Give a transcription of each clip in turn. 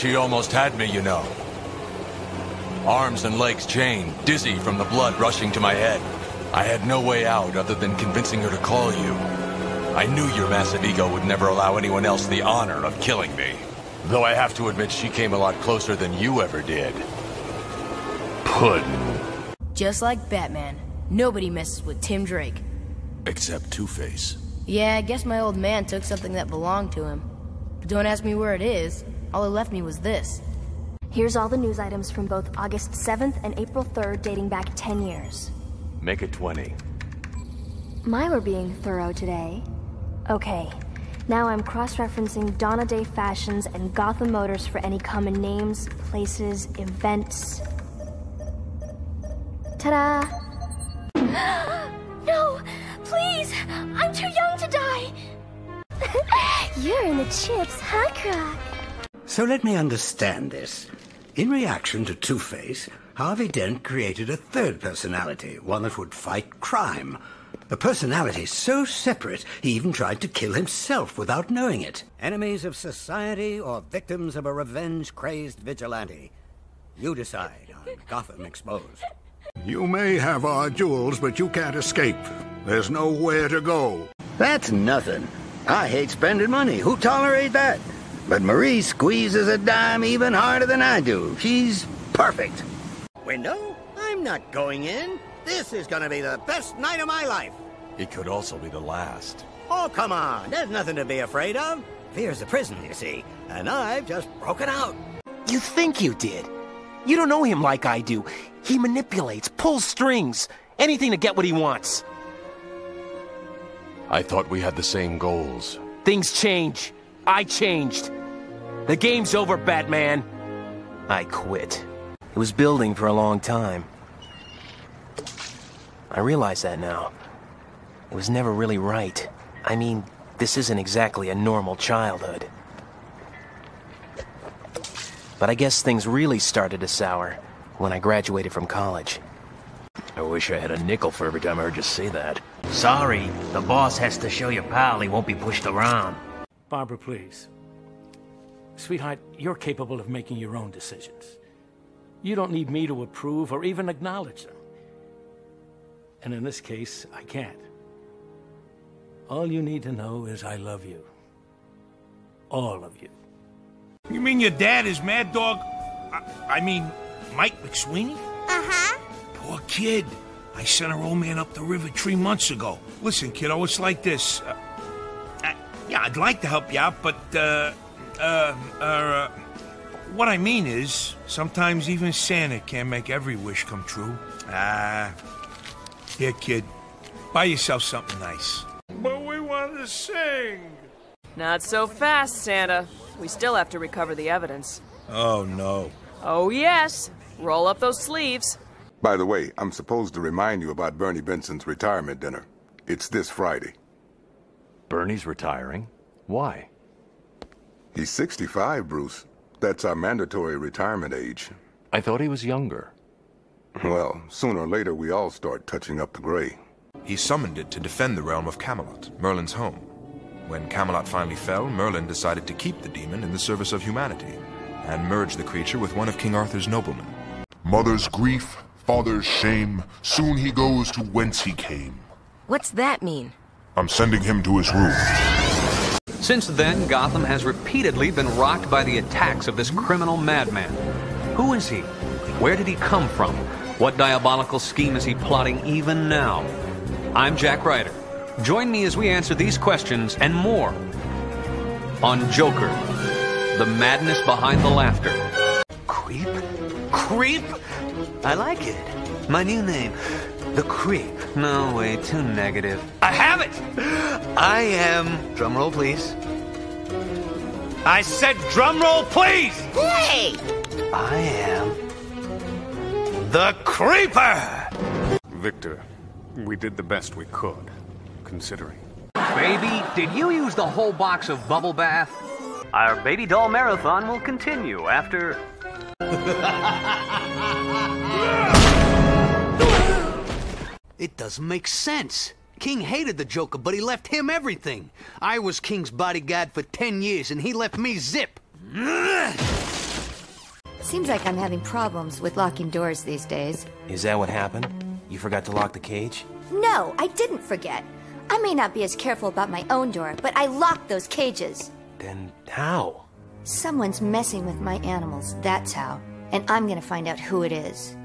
She almost had me, you know. Arms and legs chained, dizzy from the blood rushing to my head. I had no way out other than convincing her to call you. I knew your massive ego would never allow anyone else the honor of killing me. Though I have to admit she came a lot closer than you ever did. Puddin'. Just like Batman. Nobody messes with Tim Drake. Except Two-Face. Yeah, I guess my old man took something that belonged to him. But don't ask me where it is. All he left me was this. Here's all the news items from both August 7th and April 3rd dating back 10 years. Make it 20. My were being thorough today. Okay, now I'm cross-referencing Donna Day fashions and Gotham Motors for any common names, places, events. Ta-da! No! Please! I'm too young to die! You're in the chips, huh, Croc? So let me understand this. In reaction to Two-Face, Harvey Dent created a third personality, one that would fight crime. A personality so separate, he even tried to kill himself without knowing it. Enemies of society or victims of a revenge-crazed vigilante? You decide on Gotham Exposed. You may have our jewels, but you can't escape. There's nowhere to go. That's nothing. I hate spending money. Who tolerates that? But Marie squeezes a dime even harder than I do. She's perfect. Window? I'm not going in. This is gonna be the best night of my life. It could also be the last. Oh, come on. There's nothing to be afraid of. Fear's a prison, you see. And I've just broken out. You think you did. You don't know him like I do. He manipulates, pulls strings, anything to get what he wants. I thought we had the same goals. Things change. I changed. The game's over, Batman. I quit. It was building for a long time. I realize that now. It was never really right. I mean, this isn't exactly a normal childhood. But I guess things really started to sour when I graduated from college. I wish I had a nickel for every time I heard you say that. Sorry, the boss has to show your pal he won't be pushed around. Barbara, please. Sweetheart, you're capable of making your own decisions. You don't need me to approve or even acknowledge them. And in this case, I can't. All you need to know is I love you. All of you. You mean your dad is Mad Dog? I mean, Mike McSweeney? Uh-huh. Poor kid. I sent our old man up the river 3 months ago. Listen, kiddo, it's like this. Yeah, I'd like to help you out, but, what I mean is, sometimes even Santa can't make every wish come true. Here, kid, buy yourself something nice. But we want to sing! Not so fast, Santa. We still have to recover the evidence. Oh, no. Oh, yes. Roll up those sleeves. By the way, I'm supposed to remind you about Bernie Benson's retirement dinner. It's this Friday. Bernie's retiring? Why? He's 65, Bruce. That's our mandatory retirement age. I thought he was younger. Well, sooner or later we all start touching up the gray. He summoned it to defend the realm of Camelot, Merlin's home. When Camelot finally fell, Merlin decided to keep the demon in the service of humanity, and merge the creature with one of King Arthur's noblemen. Mother's grief, father's shame, soon he goes to whence he came. What's that mean? I'm sending him to his room. Since then, Gotham has repeatedly been rocked by the attacks of this criminal madman. Who is he? Where did he come from? What diabolical scheme is he plotting even now? I'm Jack Ryder. Join me as we answer these questions and more on Joker, the madness behind the laughter. Creep? Creep? I like it. My new name, the Creep. No way, too negative. I have it! I am... Drumroll, please. I said drumroll, please! Hey! I am... the Creeper! Victor, we did the best we could, considering. Baby, did you use the whole box of bubble bath? Our baby doll marathon will continue after... It doesn't make sense. King hated the Joker, but he left him everything. I was King's bodyguard for 10 years, and he left me zip. Seems like I'm having problems with locking doors these days. Is that what happened? You forgot to lock the cage? No, I didn't forget. I may not be as careful about my own door, but I locked those cages. Then how? Someone's messing with my animals, that's how. And I'm gonna find out who it is.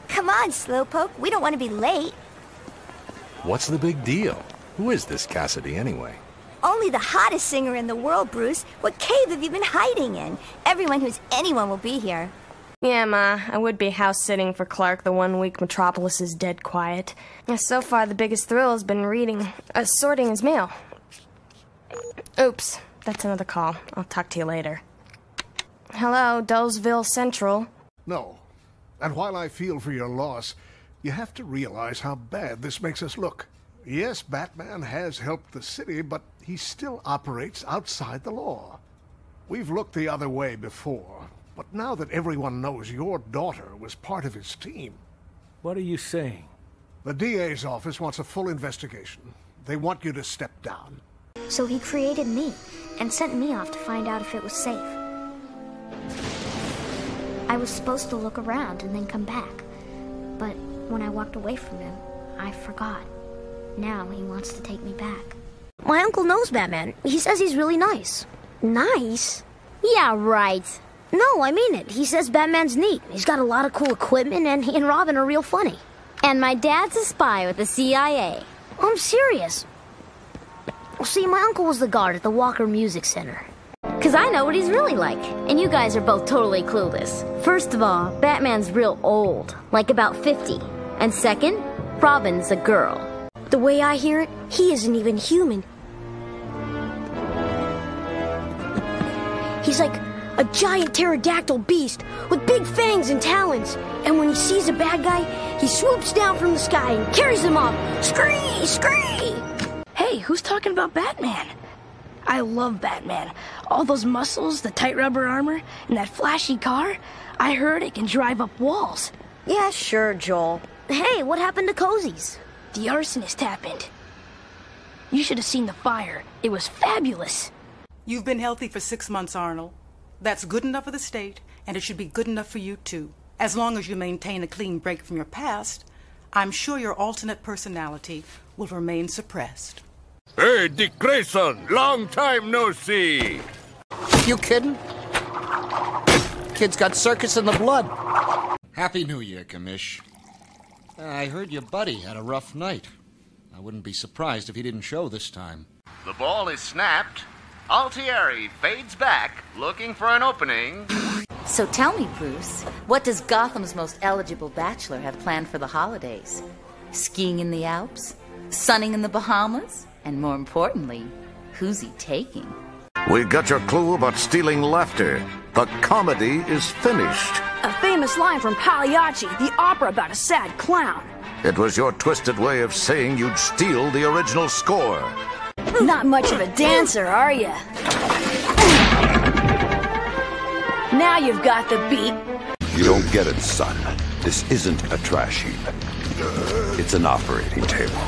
Come on, Slowpoke, we don't want to be late. What's the big deal? Who is this Cassidy anyway? Only the hottest singer in the world, Bruce. What cave have you been hiding in? Everyone who's anyone will be here. Yeah, Ma, I would be house-sitting for Clark the 1 week Metropolis is dead quiet. So far, the biggest thrill has been sorting his mail. Oops, that's another call. I'll talk to you later. Hello, Dulesville Central. No. And while I feel for your loss, you have to realize how bad this makes us look. Yes, Batman has helped the city, but he still operates outside the law. We've looked the other way before, but now that everyone knows your daughter was part of his team... What are you saying? The DA's office wants a full investigation. They want you to step down. So he created me, and sent me off to find out if it was safe. I was supposed to look around and then come back, but when I walked away from him, I forgot. Now he wants to take me back. My uncle knows Batman. He says he's really nice. Nice? Yeah, right. No, I mean it. He says Batman's neat. He's got a lot of cool equipment, and he and Robin are real funny. And my dad's a spy with the CIA. I'm serious. Well, see, my uncle was the guard at the Walker Music Center. 'Cause I know what he's really like, and you guys are both totally clueless. First of all, Batman's real old, like about 50. And second, Robin's a girl. The way I hear it, he isn't even human. He's like a giant pterodactyl beast with big fangs and talons. And when he sees a bad guy, he swoops down from the sky and carries him off. Scree! Scree! Hey, who's talking about Batman? I love Batman. All those muscles, the tight rubber armor, and that flashy car. I heard it can drive up walls. Yeah, sure, Joel. Hey, what happened to Cozy's? The arsonist happened. You should have seen the fire. It was fabulous. You've been healthy for 6 months, Arnold. That's good enough for the state, and it should be good enough for you, too. As long as you maintain a clean break from your past, I'm sure your alternate personality will remain suppressed. Hey, Dick Grayson! Long time no see! You kidding? Kid's got circus in the blood. Happy New Year, Commish. I heard your buddy had a rough night. I wouldn't be surprised if he didn't show this time. The ball is snapped. Altieri fades back, looking for an opening. So tell me, Bruce, what does Gotham's most eligible bachelor have planned for the holidays? Skiing in the Alps? Sunning in the Bahamas? And more importantly, who's he taking? We got your clue about stealing laughter. The comedy is finished. A famous line from Pagliacci, the opera about a sad clown. It was your twisted way of saying you'd steal the original score. Not much of a dancer, are you? Now you've got the beat. You don't get it, son. This isn't a trash heap. It's an operating table.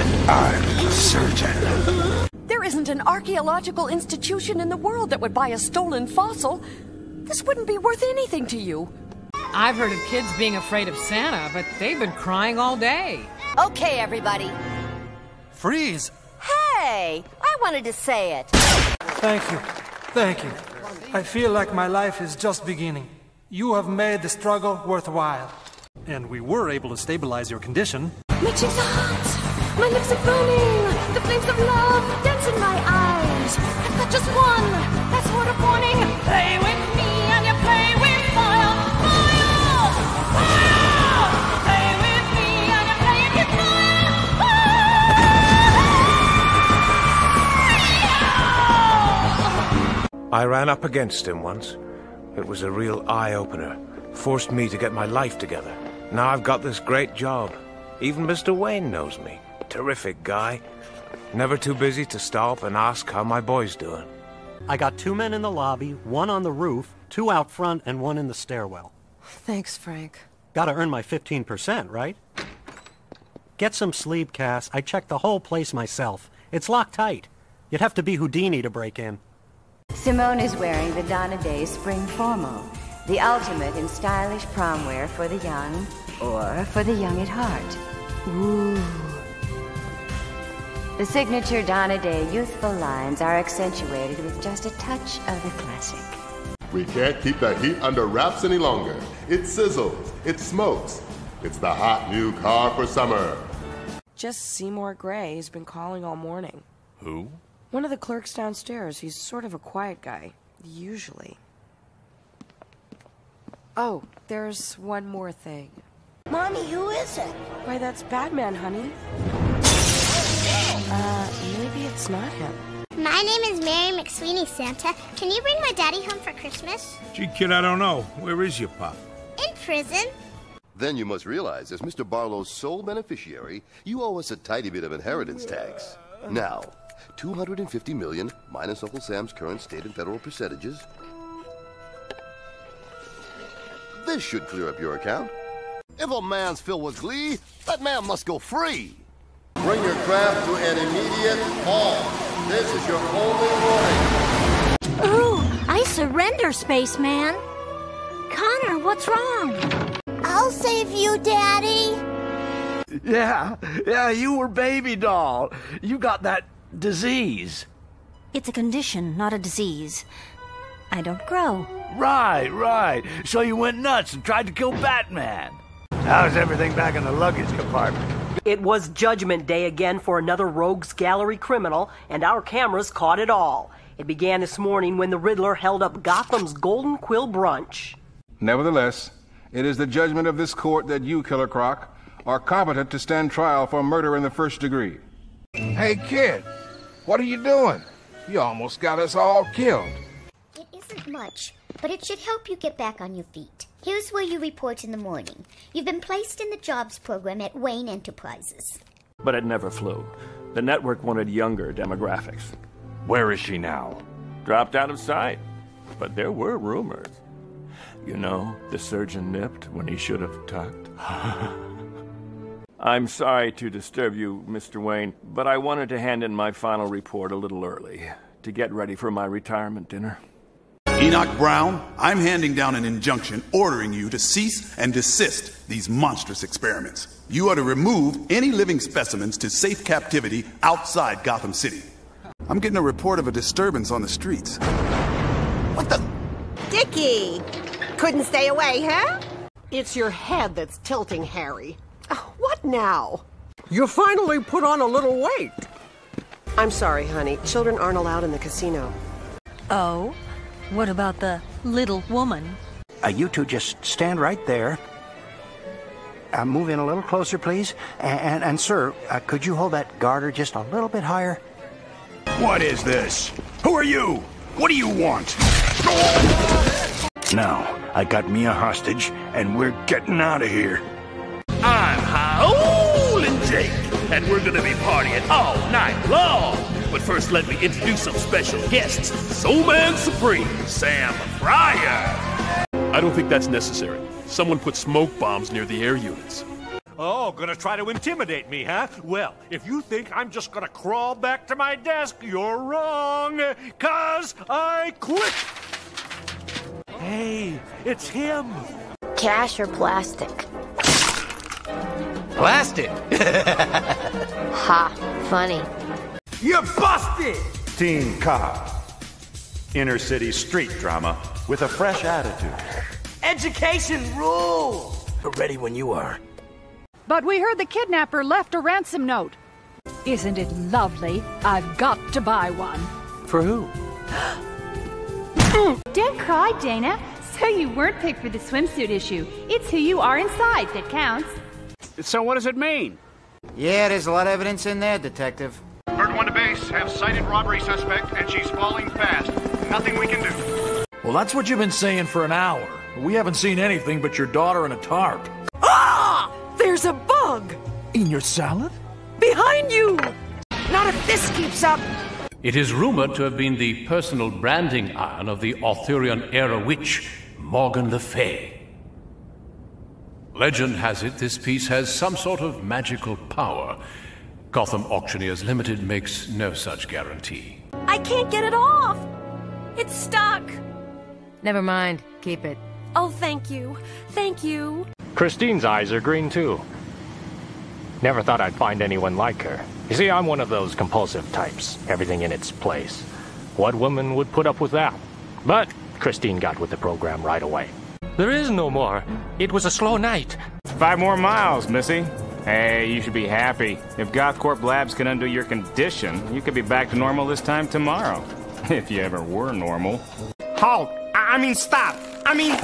And I'm the surgeon. There isn't an archaeological institution in the world that would buy a stolen fossil. This wouldn't be worth anything to you. I've heard of kids being afraid of Santa, but they've been crying all day. Okay, everybody. Freeze! Hey! I wanted to say it. Thank you. Thank you. I feel like my life is just beginning. You have made the struggle worthwhile. And we were able to stabilize your condition. My cheeks are hot. My lips are burning. The flames of love dance in my eyes. I've got just one. That's word of warning. Play with me and you play with fire. Fire! Fire! Play with me and you play with fire. I ran up against him once. It was a real eye-opener. Forced me to get my life together. Now I've got this great job. Even Mr. Wayne knows me. Terrific guy. Never too busy to stop and ask how my boy's doing. I got 2 men in the lobby, 1 on the roof, 2 out front, and 1 in the stairwell. Thanks, Frank. Gotta earn my 15%, right? Get some sleep, Cass. I checked the whole place myself. It's locked tight. You'd have to be Houdini to break in. Simone is wearing the Donna Day Spring Formal, the ultimate in stylish prom wear for the young, or for the young at heart. Ooh. The signature Donna Day youthful lines are accentuated with just a touch of the classic. We can't keep the heat under wraps any longer. It sizzles, it smokes. It's the hot new car for summer. Just Seymour Gray has been calling all morning. Who? One of the clerks downstairs. He's sort of a quiet guy, usually. Oh, there's one more thing. Mommy, who is it? Why, that's Batman, honey. Maybe it's not him. My name is Mary McSweeney, Santa. Can you bring my daddy home for Christmas? Gee, kid, I don't know. Where is your pop? In prison. Then you must realize, as Mr. Barlow's sole beneficiary, you owe us a tidy bit of inheritance tax. Now, $250 million minus Uncle Sam's current state and federal percentages. This should clear up your account. If a man's filled with glee, that man must go free. Bring your craft to an immediate halt. This is your only warning. Ooh, I surrender, spaceman. Connor, what's wrong? I'll save you, Daddy. Yeah, you were baby doll. You got that disease. It's a condition, not a disease. I don't grow. Right. So you went nuts and tried to kill Batman. How's everything back in the luggage compartment? It was Judgment Day again for another Rogues Gallery criminal, and our cameras caught it all. It began this morning when the Riddler held up Gotham's Golden Quill brunch. Nevertheless, it is the judgment of this court that you, Killer Croc, are competent to stand trial for murder in the first degree. Hey, kid, what are you doing? You almost got us all killed. It isn't much, but it should help you get back on your feet. Here's where you report in the morning. You've been placed in the jobs program at Wayne Enterprises. But it never flew. The network wanted younger demographics. Where is she now? Dropped out of sight. But there were rumors. You know, the surgeon nipped when he should have tucked. I'm sorry to disturb you, Mr. Wayne, but I wanted to hand in my final report a little early to get ready for my retirement dinner. Enoch Brown, I'm handing down an injunction ordering you to cease and desist these monstrous experiments. You are to remove any living specimens to safe captivity outside Gotham City. I'm getting a report of a disturbance on the streets. What the? Dickie! Couldn't stay away, huh? It's your head that's tilting, Harry. What now? You finally put on a little weight. I'm sorry, honey. Children aren't allowed in the casino. Oh? What about the little woman? You two just stand right there. Move in a little closer, please. And sir, could you hold that garter just a little bit higher? What is this? Who are you? What do you want? Now, I got me a hostage, and we're getting out of here. I'm Howlin' Jake, and we're gonna be partying all night long. But first, let me introduce some special guests. Soul Man Supreme, Sam Fryer. I don't think that's necessary. Someone put smoke bombs near the air units. Oh, gonna try to intimidate me, huh? Well, if you think I'm just gonna crawl back to my desk, you're wrong, 'cause I quit! Hey, it's him! Cash or plastic? Plastic! Ha, funny. You're busted! Teen Cop. Inner city street drama with a fresh attitude. Education rules! Ready when you are. But we heard the kidnapper left a ransom note. Isn't it lovely? I've got to buy one. For who? Don't cry, Dana. So you weren't picked for the swimsuit issue. It's who you are inside that counts. So what does it mean? Yeah, there's a lot of evidence in there, Detective. Bird 1 to base, have sighted robbery suspect, and she's falling fast. Nothing we can do. Well, that's what you've been saying for an hour. We haven't seen anything but your daughter in a tarp. Ah! There's a bug! In your salad? Behind you! Not if this keeps up! It is rumored to have been the personal branding iron of the Arthurian-era witch, Morgan Le Fay. Legend has it this piece has some sort of magical power. Gotham Auctioneers Limited makes no such guarantee. I can't get it off! It's stuck! Never mind. Keep it. Oh, thank you. Thank you. Christine's eyes are green, too. Never thought I'd find anyone like her. You see, I'm one of those compulsive types. Everything in its place. What woman would put up with that? But Christine got with the program right away. There is no more. It was a slow night. 5 more miles, Missy. Hey, you should be happy. If GothCorp Labs can undo your condition, you could be back to normal this time tomorrow. If you ever were normal. Halt! I mean, stop! I mean...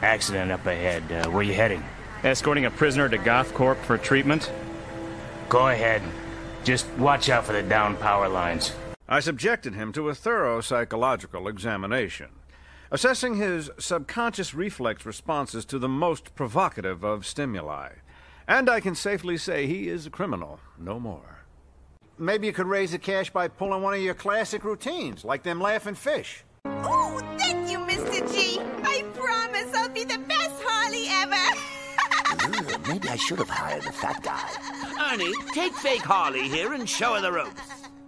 Accident up ahead. Where you heading? Escorting a prisoner to GothCorp for treatment? Go ahead. Just watch out for the down power lines. I subjected him to a thorough psychological examination, assessing his subconscious reflex responses to the most provocative of stimuli. And I can safely say he is a criminal, no more. Maybe you could raise the cash by pulling one of your classic routines, like them laughing fish. Oh, thank you, Mr. G. I promise I'll be the best Harley ever. Maybe I should have hired the fat guy. Ernie, take fake Harley here and show her the ropes.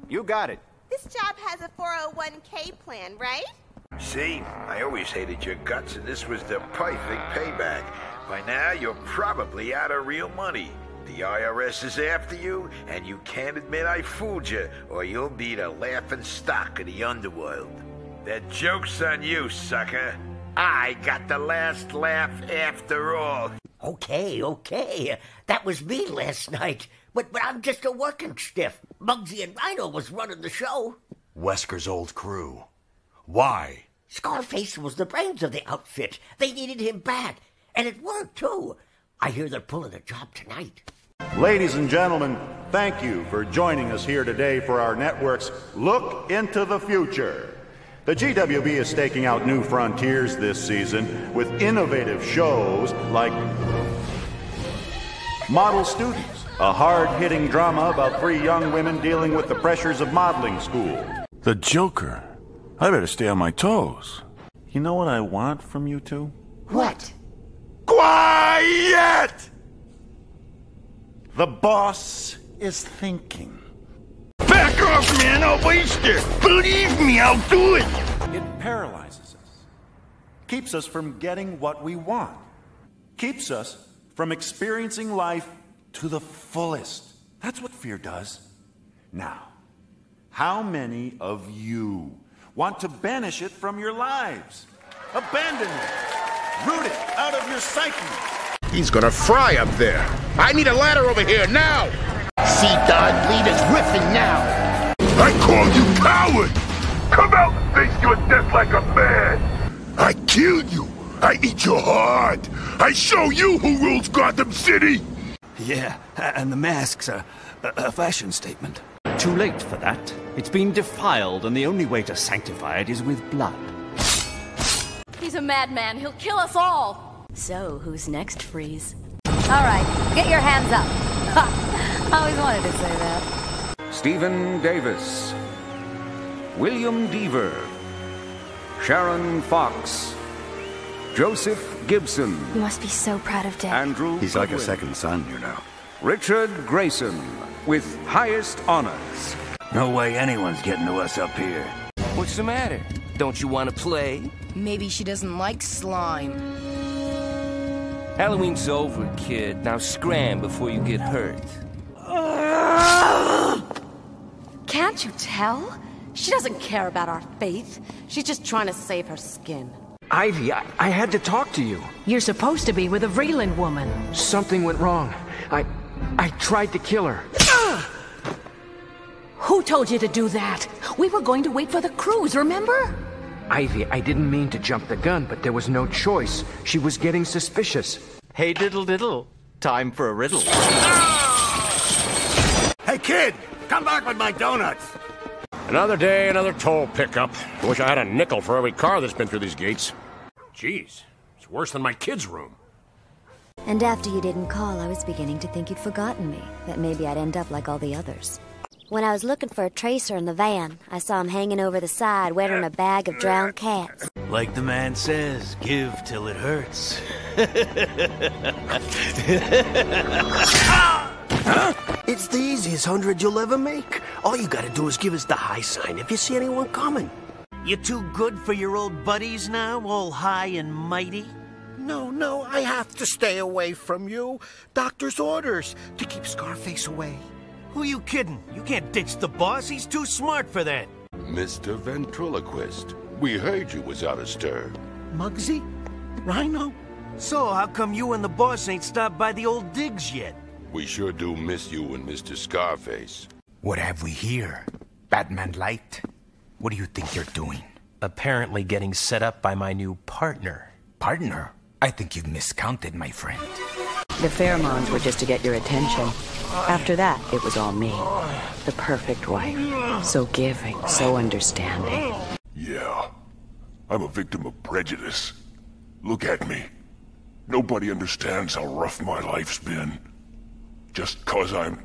You got it. This job has a 401k plan, right? See, I always hated your guts, and this was the perfect payback. By now, you're probably out of real money. The IRS is after you, and you can't admit I fooled you, or you'll be the laughing stock of the underworld. That joke's on you, sucker. I got the last laugh after all. Okay. That was me last night. But I'm just a working stiff. Muggsy and Rhino was running the show. Wesker's old crew. Why? Scarface was the brains of the outfit. They needed him bad. And it worked, too. I hear they're pulling a job tonight. Ladies and gentlemen, thank you for joining us here today for our network's Look into the Future. The GWB is staking out new frontiers this season with innovative shows like Model Students, a hard-hitting drama about 3 young women dealing with the pressures of modeling school. The Joker. I better stay on my toes. You know what I want from you two? What? Quiet! The boss is thinking. Back off, man! I'll waste it! Believe me, I'll do it! It paralyzes us. Keeps us from getting what we want. Keeps us from experiencing life to the fullest. That's what fear does. Now, how many of you want to banish it from your lives? Abandon it. Root it out of your psyche. He's gonna fry up there. I need a ladder over here now. Sea Dog leader Griffin now. I called you coward. Come out and face your death like a man. I killed you. I eat your heart. I show you who rules Gotham City. Yeah, and the mask's a fashion statement. Too late for that. It's been defiled, and the only way to sanctify it is with blood. He's a madman. He'll kill us all. So, who's next, Freeze? All right, get your hands up. Ha! I always wanted to say that. Stephen Davis, William Deaver, Sharon Fox, Joseph Gibson. You must be so proud of Dick. Andrew He's like a Goodwin. second son, you know. Richard Grayson, with highest honors. No way anyone's getting to us up here. What's the matter? Don't you want to play? Maybe she doesn't like slime. Halloween's over, kid. Now scram before you get hurt. Can't you tell? She doesn't care about our faith. She's just trying to save her skin. Ivy, I had to talk to you. You're supposed to be with a Wiedlin woman. Something went wrong. I tried to kill her. Who told you to do that? We were going to wait for the cruise, remember? Ivy, I didn't mean to jump the gun, but there was no choice. She was getting suspicious. Hey, diddle. Time for a riddle. Hey, kid! Come back with my donuts! Another day, another toll pickup. I wish I had a nickel for every car that's been through these gates. Jeez, it's worse than my kid's room. And after you didn't call, I was beginning to think you'd forgotten me. That maybe I'd end up like all the others. When I was looking for a tracer in the van, I saw him hanging over the side wearing a bag of drowned cats. Like the man says, give till it hurts. It's the easiest 100 you'll ever make. All you gotta do is give us the high sign if you see anyone coming. You too good for your old buddies now, all high and mighty? No, I have to stay away from you. Doctor's orders to keep Scarface away. Who you kidding? You can't ditch the boss. He's too smart for that. Mr. Ventriloquist, we heard you was out of stir. Muggsy? Rhino? So, how come you and the boss ain't stopped by the old digs yet? We sure do miss you and Mr. Scarface. What have we here? Batman Light? What do you think you're doing? Apparently getting set up by my new partner. Partner? I think you've miscounted, my friend. The pheromones were just to get your attention. After that, it was all me. The perfect wife. So giving, so understanding. Yeah, I'm a victim of prejudice. Look at me. Nobody understands how rough my life's been. Just 'cause I'm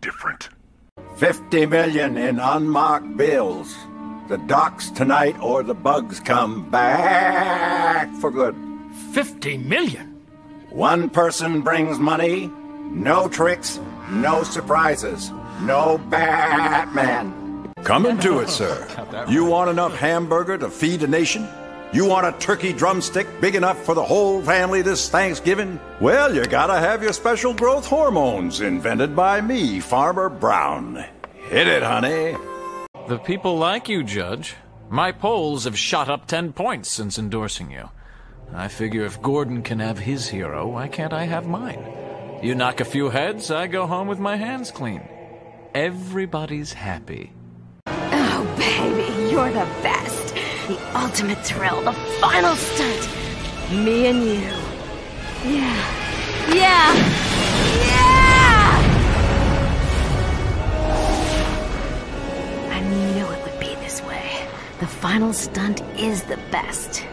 different. 50 million in unmarked bills. The docks tonight or the bugs come back for good. 50 million? One person brings money, no tricks, no surprises, no Batman. Coming to it, sir. You want enough hamburger to feed a nation? You want a turkey drumstick big enough for the whole family this Thanksgiving? Well, you gotta have your special growth hormones invented by me, Farmer Brown. Hit it, honey. The people like you, Judge. My polls have shot up 10 points since endorsing you. I figure if Gordon can have his hero, why can't I have mine? You knock a few heads, I go home with my hands clean. Everybody's happy. Oh, baby, you're the best. The ultimate thrill, the final stunt. Me and you. Yeah. Yeah! Yeah! I knew it would be this way. The final stunt is the best.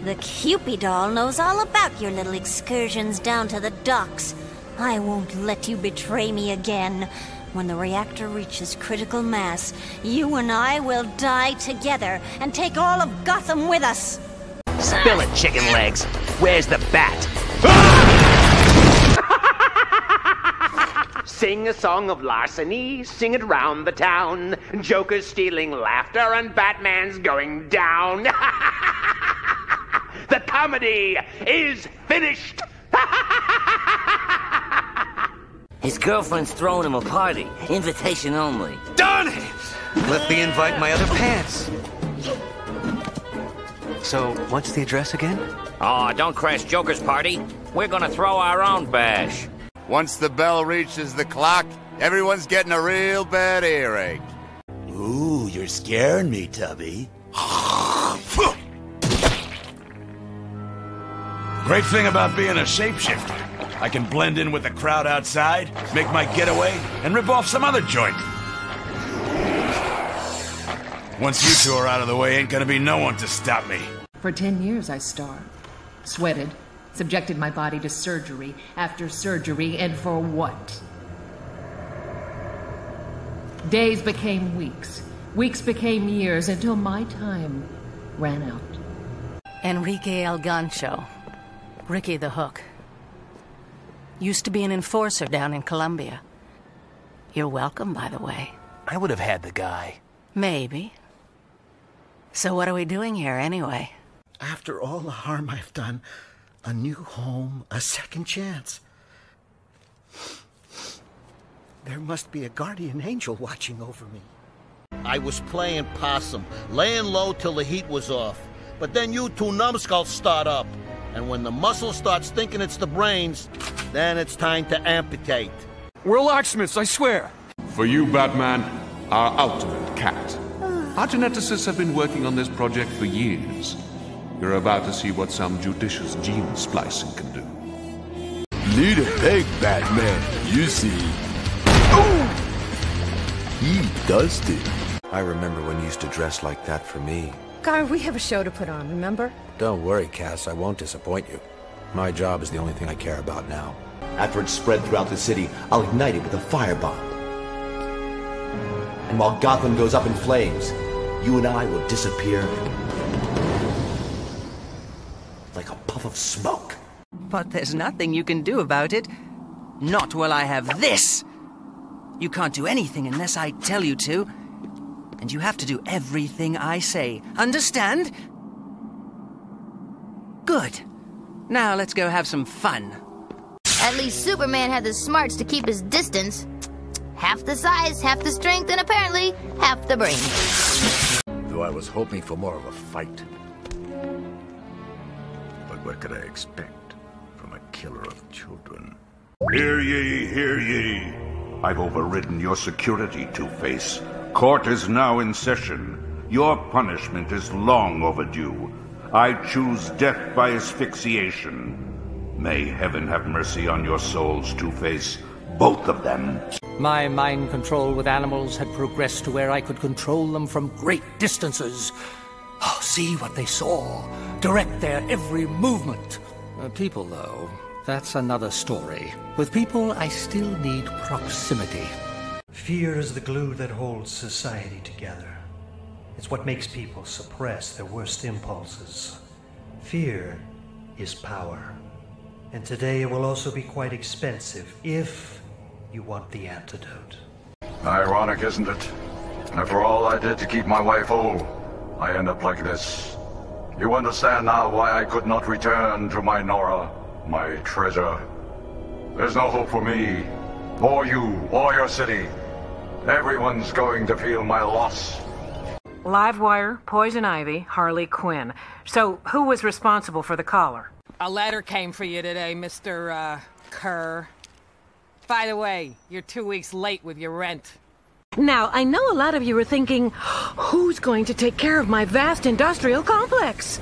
The Cupid doll knows all about your little excursions down to the docks. I won't let you betray me again. When the reactor reaches critical mass, you and I will die together and take all of Gotham with us. Spill it, chicken legs. Where's the bat? Sing a song of larceny, sing it round the town. Joker's stealing laughter and Batman's going down. The comedy is finished. His girlfriend's throwing him a party. Invitation only. Darn it! Let me invite my other pants. So, what's the address again? Oh, don't crash Joker's party. We're gonna throw our own bash. Once the bell reaches the clock, everyone's getting a real bad earache. Ooh, you're scaring me, Tubby. Great thing about being a shapeshifter. I can blend in with the crowd outside, make my getaway, and rip off some other joint. Once you two are out of the way, ain't gonna be no one to stop me. For 10 years I starved, sweated, subjected my body to surgery after surgery, and for what? Days became weeks, weeks became years, until my time ran out. Enrique El Gancho. Ricky the Hook. Used to be an enforcer down in Colombia. You're welcome, by the way. I would have had the guy. Maybe. So what are we doing here, anyway? After all the harm I've done, a new home, a second chance. There must be a guardian angel watching over me. I was playing possum, laying low till the heat was off. But then you two numbskulls start up. And when the muscle starts thinking it's the brains, then it's time to amputate. We're locksmiths, I swear. For you, Batman, our ultimate cat. Our geneticists have been working on this project for years. You're about to see what some judicious gene splicing can do. Lead a peg, Batman, you see. He dusted. I remember when you used to dress like that for me. Gar, we have a show to put on, remember? Don't worry, Cass, I won't disappoint you. My job is the only thing I care about now. After it's spread throughout the city, I'll ignite it with a firebomb. And while Gotham goes up in flames, you and I will disappear like a puff of smoke. But there's nothing you can do about it. Not while I have this! You can't do anything unless I tell you to. and you have to do everything I say. Understand? Good. Now let's go have some fun. At least Superman had the smarts to keep his distance. Half the size, half the strength, and apparently half the brains. Though I was hoping for more of a fight. But what could I expect from a killer of children? Hear ye, hear ye. I've overridden your security, Two-Face. Court is now in session. Your punishment is long overdue. I choose death by asphyxiation. May heaven have mercy on your souls, Two-Face. Both of them. My mind control with animals had progressed to where I could control them from great distances. Oh, see what they saw. Direct their every movement. People, though, that's another story. With people, I still need proximity. Fear is the glue that holds society together. It's what makes people suppress their worst impulses. Fear is power. And today it will also be quite expensive if you want the antidote. Ironic, isn't it? After all I did to keep my wife whole, I end up like this. You understand now why I could not return to my Nora, my treasure. There's no hope for me, or you, or your city. Everyone's going to feel my loss. Livewire, Poison Ivy, Harley Quinn. So, who was responsible for the collar? A letter came for you today, Mr. Kerr. By the way, you're 2 weeks late with your rent. Now, I know a lot of you are thinking, who's going to take care of my vast industrial complex?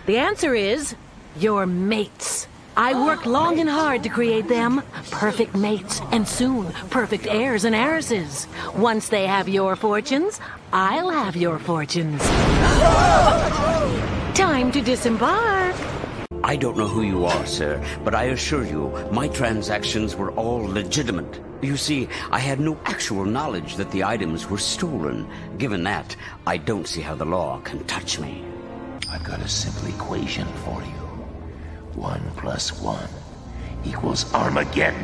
The answer is, your mates. I worked long and hard to create them. Perfect mates, and soon, perfect heirs and heiresses. Once they have your fortunes, I'll have your fortunes. Time to disembark. I don't know who you are, sir, but I assure you, my transactions were all legitimate. You see, I had no actual knowledge that the items were stolen. Given that, I don't see how the law can touch me. I've got a simple equation for you. 1 + 1 equals Armageddon.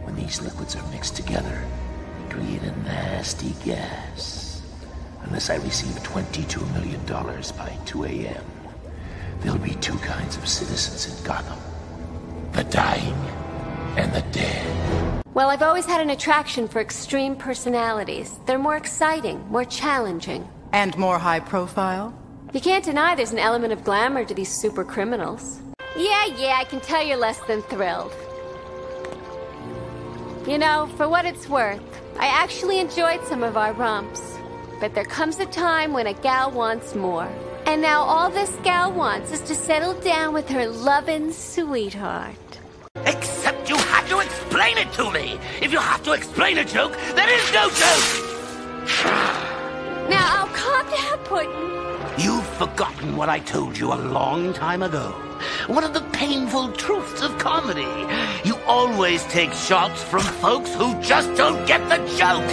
When these liquids are mixed together, they create a nasty gas. Unless I receive $22 million by 2 a.m., there'll be 2 kinds of citizens in Gotham. The dying and the dead. Well, I've always had an attraction for extreme personalities. They're more exciting, more challenging. And more high profile? You can't deny there's an element of glamour to these super criminals. Yeah, I can tell you're less than thrilled. You know, for what it's worth, I actually enjoyed some of our romps. But there comes a time when a gal wants more. And now all this gal wants is to settle down with her lovin' sweetheart. Except you had to explain it to me! If you have to explain a joke, there is no joke! Now, I'll calm down, Puddin'. You've forgotten what I told you a long time ago. One of the painful truths of comedy. You always take shots from folks who just don't get the joke.